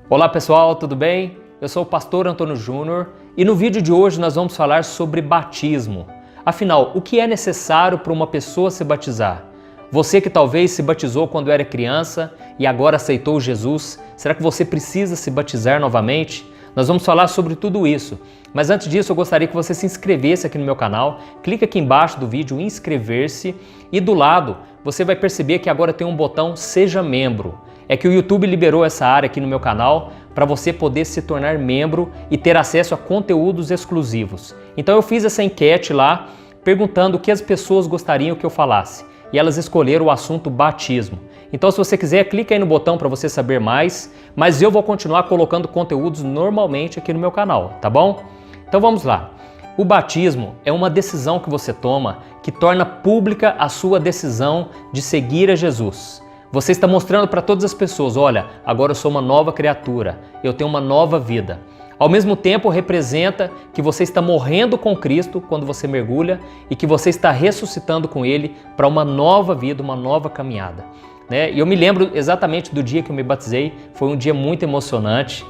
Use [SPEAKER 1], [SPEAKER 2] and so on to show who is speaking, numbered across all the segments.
[SPEAKER 1] Olá pessoal, tudo bem? Eu sou o pastor Antônio Júnior e no vídeo de hoje nós vamos falar sobre batismo. Afinal, o que é necessário para uma pessoa se batizar? Você que talvez se batizou quando era criança e agora aceitou Jesus, será que você precisa se batizar novamente? Nós vamos falar sobre tudo isso. Mas antes disso, eu gostaria que você se inscrevesse aqui no meu canal. Clica aqui embaixo do vídeo em inscrever-se e do lado você vai perceber que agora tem um botão Seja Membro. É que o YouTube liberou essa área aqui no meu canal para você poder se tornar membro e ter acesso a conteúdos exclusivos. Então eu fiz essa enquete lá perguntando o que as pessoas gostariam que eu falasse e elas escolheram o assunto batismo. Então se você quiser, clica aí no botão para você saber mais, mas eu vou continuar colocando conteúdos normalmente aqui no meu canal, tá bom? Então vamos lá. O batismo é uma decisão que você toma que torna pública a sua decisão de seguir a Jesus. Você está mostrando para todas as pessoas, olha, agora eu sou uma nova criatura, eu tenho uma nova vida. Ao mesmo tempo, representa que você está morrendo com Cristo quando você mergulha e que você está ressuscitando com Ele para uma nova vida, uma nova caminhada. E eu me lembro exatamente do dia que eu me batizei, foi um dia muito emocionante.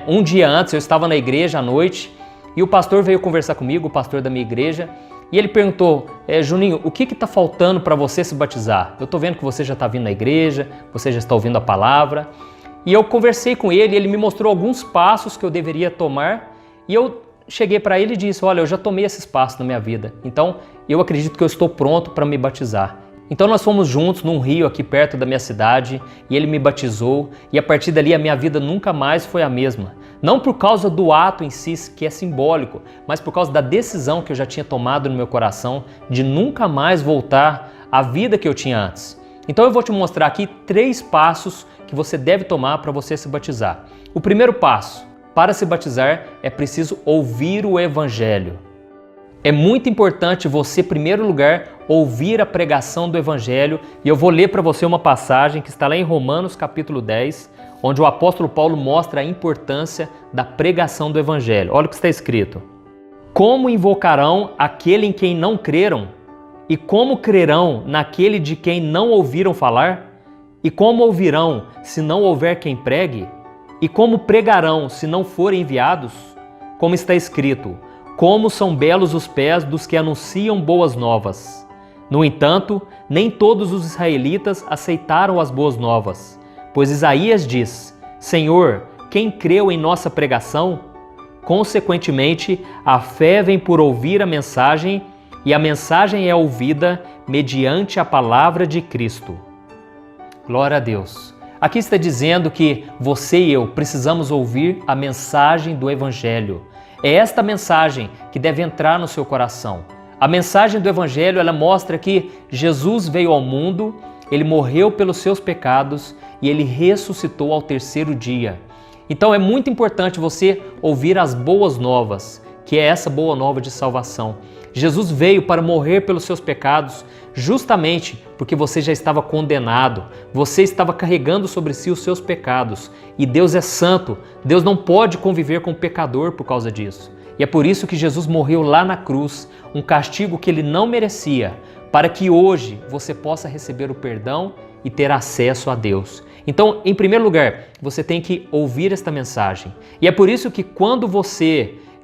[SPEAKER 1] Um dia antes, eu estava na igreja à noite e o pastor veio conversar comigo, o pastor da minha igreja, e ele perguntou, Juninho, o que está faltando para você se batizar? Eu estou vendo que você já está vindo na igreja, você já está ouvindo a palavra. E eu conversei com ele, ele me mostrou alguns passos que eu deveria tomar e eu cheguei para ele e disse, olha, eu já tomei esses passos na minha vida, então eu acredito que eu estou pronto para me batizar. Então nós fomos juntos num rio aqui perto da minha cidade e ele me batizou e a partir dali a minha vida nunca mais foi a mesma. Não por causa do ato em si, que é simbólico, mas por causa da decisão que eu já tinha tomado no meu coração de nunca mais voltar à vida que eu tinha antes. Então eu vou te mostrar aqui 3 passos que você deve tomar para você se batizar. O primeiro passo, para se batizar, é preciso ouvir o Evangelho. É muito importante você, em primeiro lugar, ouvir a pregação do Evangelho e eu vou ler para você uma passagem que está lá em Romanos capítulo 10, onde o apóstolo Paulo mostra a importância da pregação do Evangelho. Olha o que está escrito. Como invocarão aquele em quem não creram? E como crerão naquele de quem não ouviram falar? E como ouvirão se não houver quem pregue? E como pregarão se não forem enviados? Como está escrito, como são belos os pés dos que anunciam boas novas. No entanto, nem todos os israelitas aceitaram as boas novas. Pois Isaías diz, Senhor, quem creu em nossa pregação? Consequentemente, a fé vem por ouvir a mensagem, e a mensagem é ouvida mediante a palavra de Cristo. Glória a Deus. Aqui está dizendo que você e eu precisamos ouvir a mensagem do Evangelho. É esta mensagem que deve entrar no seu coração. A mensagem do Evangelho, ela mostra que Jesus veio ao mundo, Ele morreu pelos seus pecados e Ele ressuscitou ao 3º dia. Então é muito importante você ouvir as boas novas, que é essa boa nova de salvação. Jesus veio para morrer pelos seus pecados justamente porque você já estava condenado, você estava carregando sobre si os seus pecados e Deus é santo, Deus não pode conviver com o pecador por causa disso. E é por isso que Jesus morreu lá na cruz, um castigo que Ele não merecia, para que hoje você possa receber o perdão e ter acesso a Deus. Então, em primeiro lugar, você tem que ouvir esta mensagem. E é por isso que quando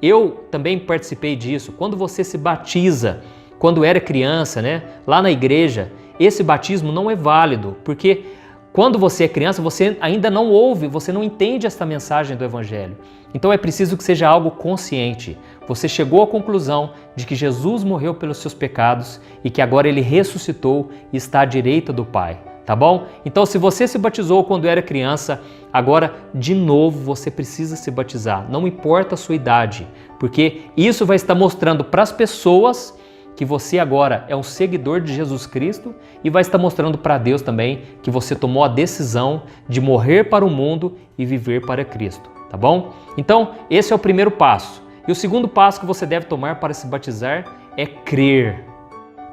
[SPEAKER 1] eu também participei disso, quando você se batiza, quando era criança, lá na igreja, esse batismo não é válido, porque quando você é criança, você ainda não ouve, você não entende esta mensagem do Evangelho. Então é preciso que seja algo consciente. Você chegou à conclusão de que Jesus morreu pelos seus pecados e que agora Ele ressuscitou e está à direita do Pai. Tá bom? Então se você se batizou quando era criança, agora de novo você precisa se batizar. Não importa a sua idade, porque isso vai estar mostrando para as pessoas que você agora é um seguidor de Jesus Cristo e vai estar mostrando para Deus também que você tomou a decisão de morrer para o mundo e viver para Cristo, tá bom? Então, esse é o primeiro passo. E o segundo passo que você deve tomar para se batizar é crer.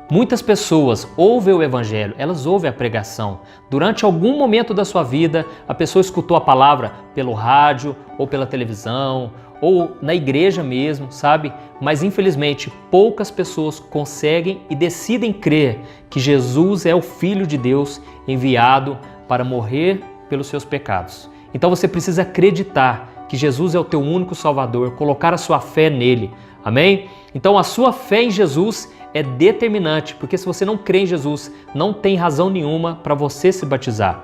[SPEAKER 1] Muitas pessoas ouvem o Evangelho, elas ouvem a pregação. Durante algum momento da sua vida, a pessoa escutou a palavra pelo rádio ou pela televisão ou na igreja mesmo, sabe? Mas infelizmente poucas pessoas conseguem e decidem crer que Jesus é o Filho de Deus enviado para morrer pelos seus pecados. Então você precisa acreditar que Jesus é o teu único Salvador, colocar a sua fé nele. Amém? Então a sua fé em Jesus é determinante, porque se você não crê em Jesus, não tem razão nenhuma para você se batizar.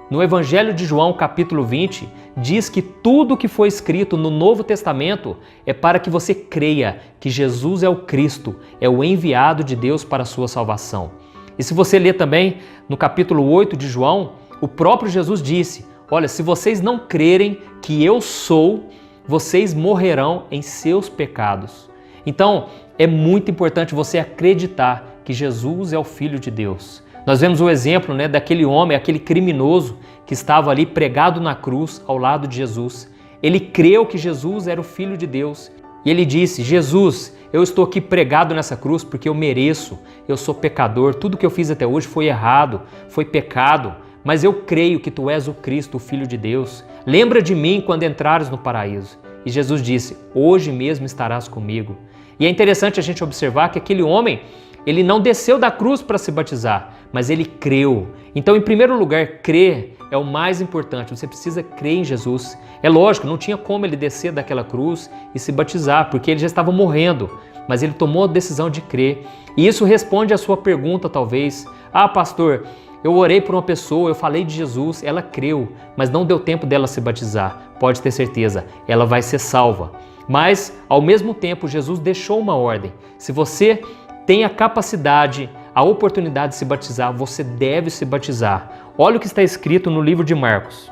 [SPEAKER 1] No Evangelho de João, capítulo 20, diz que tudo que foi escrito no Novo Testamento é para que você creia que Jesus é o Cristo, é o enviado de Deus para a sua salvação. E se você ler também no capítulo 8 de João, o próprio Jesus disse: olha, se vocês não crerem que eu sou, vocês morrerão em seus pecados. Então, é muito importante você acreditar que Jesus é o Filho de Deus. Nós vemos o exemplo, daquele homem, aquele criminoso que estava ali pregado na cruz ao lado de Jesus. Ele creu que Jesus era o Filho de Deus e ele disse: Jesus, eu estou aqui pregado nessa cruz porque eu mereço, eu sou pecador, tudo que eu fiz até hoje foi errado, foi pecado, mas eu creio que tu és o Cristo, o Filho de Deus. Lembra de mim quando entrares no paraíso. E Jesus disse: hoje mesmo estarás comigo. E é interessante a gente observar que aquele homem, ele não desceu da cruz para se batizar, mas ele creu. Então, em primeiro lugar, crer é o mais importante. Você precisa crer em Jesus. É lógico, não tinha como ele descer daquela cruz e se batizar, porque ele já estava morrendo, mas ele tomou a decisão de crer. E isso responde à sua pergunta, talvez: ah, pastor, eu orei por uma pessoa, eu falei de Jesus, ela creu, mas não deu tempo dela se batizar. Pode ter certeza, ela vai ser salva. Mas, ao mesmo tempo, Jesus deixou uma ordem. Se você tem a capacidade, a oportunidade de se batizar, você deve se batizar. Olha o que está escrito no livro de Marcos.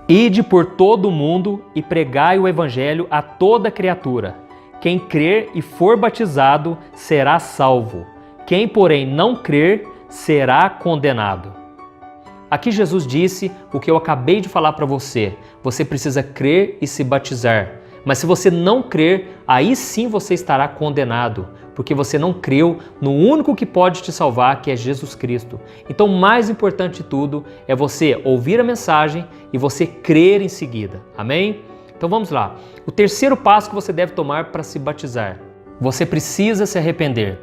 [SPEAKER 1] Ide por todo o mundo e pregai o evangelho a toda criatura. Quem crer e for batizado será salvo. Quem, porém, não crer será condenado. Aqui Jesus disse o que eu acabei de falar para você. Você precisa crer e se batizar. Mas se você não crer, aí sim você estará condenado, porque você não creu no único que pode te salvar, que é Jesus Cristo. Então, o mais importante de tudo é você ouvir a mensagem e você crer em seguida. Amém? Então vamos lá. O terceiro passo que você deve tomar para se batizar: você precisa se arrepender.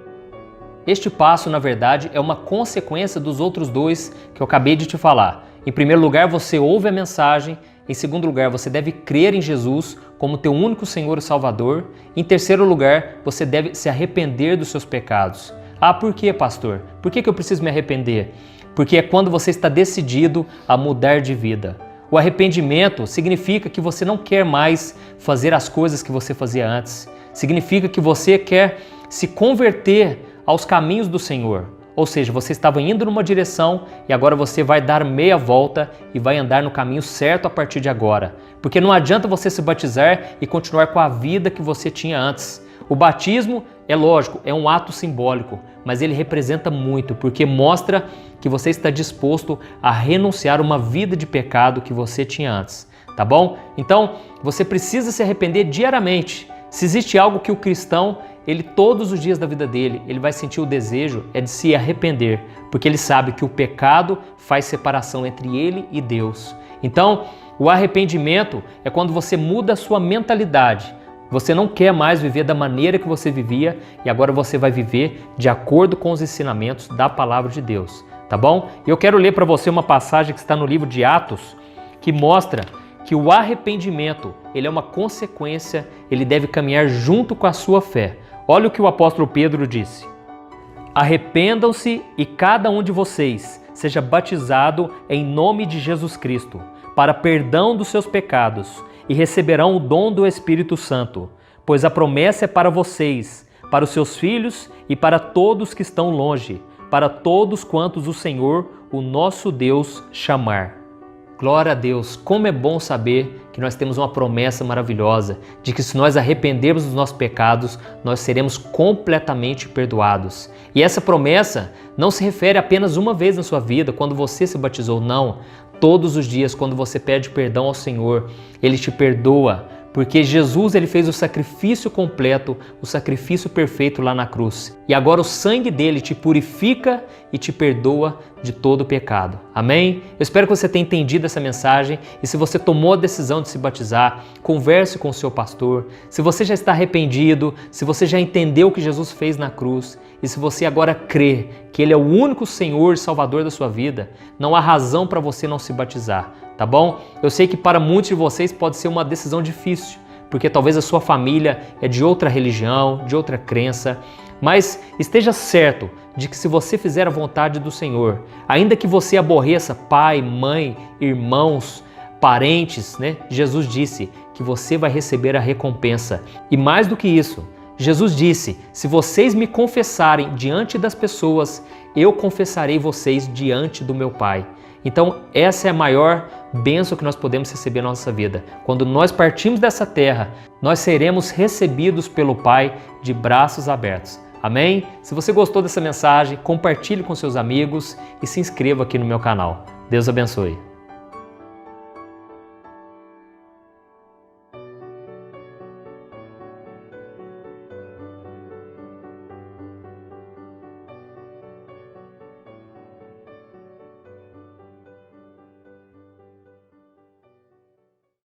[SPEAKER 1] Este passo, na verdade, é uma consequência dos outros dois que eu acabei de te falar. Em primeiro lugar, você ouve a mensagem. Em segundo lugar, você deve crer em Jesus como teu único Senhor e Salvador. Em terceiro lugar, você deve se arrepender dos seus pecados. Ah, por quê, pastor? Por que eu preciso me arrepender? Porque é quando você está decidido a mudar de vida. O arrependimento significa que você não quer mais fazer as coisas que você fazia antes. Significa que você quer se converter aos caminhos do Senhor. Ou seja, você estava indo numa direção e agora você vai dar meia volta e vai andar no caminho certo a partir de agora. Porque não adianta você se batizar e continuar com a vida que você tinha antes. O batismo, é lógico, é um ato simbólico, mas ele representa muito, porque mostra que você está disposto a renunciar a uma vida de pecado que você tinha antes. Tá bom? Então, você precisa se arrepender diariamente. Se existe algo que o cristão, ele todos os dias da vida dele, ele vai sentir o desejo é de se arrepender, porque ele sabe que o pecado faz separação entre ele e Deus. Então, o arrependimento é quando você muda a sua mentalidade. Você não quer mais viver da maneira que você vivia e agora você vai viver de acordo com os ensinamentos da palavra de Deus, tá bom? E eu quero ler para você uma passagem que está no livro de Atos, que mostra que o arrependimento, ele é uma consequência, ele deve caminhar junto com a sua fé. Olha o que o apóstolo Pedro disse: arrependam-se e cada um de vocês seja batizado em nome de Jesus Cristo, para perdão dos seus pecados, e receberão o dom do Espírito Santo, pois a promessa é para vocês, para os seus filhos e para todos que estão longe, para todos quantos o Senhor, o nosso Deus, chamar. Glória a Deus, como é bom saber que nós temos uma promessa maravilhosa de que se nós arrependermos dos nossos pecados, nós seremos completamente perdoados. E essa promessa não se refere apenas uma vez na sua vida, quando você se batizou, não. Todos os dias, quando você pede perdão ao Senhor, Ele te perdoa, porque Jesus ele fez o sacrifício completo, o sacrifício perfeito lá na cruz. E agora o sangue dele te purifica e te perdoa de todo o pecado. Amém? Eu espero que você tenha entendido essa mensagem e se você tomou a decisão de se batizar, converse com o seu pastor. Se você já está arrependido, se você já entendeu o que Jesus fez na cruz e se você agora crê que Ele é o único Senhor e Salvador da sua vida, não há razão para você não se batizar. tá bom? Eu sei que para muitos de vocês pode ser uma decisão difícil, porque talvez a sua família é de outra religião, de outra crença, mas esteja certo de que se você fizer a vontade do Senhor, ainda que você aborreça pai, mãe, irmãos, parentes, né? Jesus disse que você vai receber a recompensa. E mais do que isso, Jesus disse, se vocês me confessarem diante das pessoas, eu confessarei vocês diante do meu Pai. Então, essa é a maior bênção que nós podemos receber na nossa vida. Quando nós partimos dessa terra, nós seremos recebidos pelo Pai de braços abertos. Amém? Se você gostou dessa mensagem, compartilhe com seus amigos e se inscreva aqui no meu canal. Deus abençoe.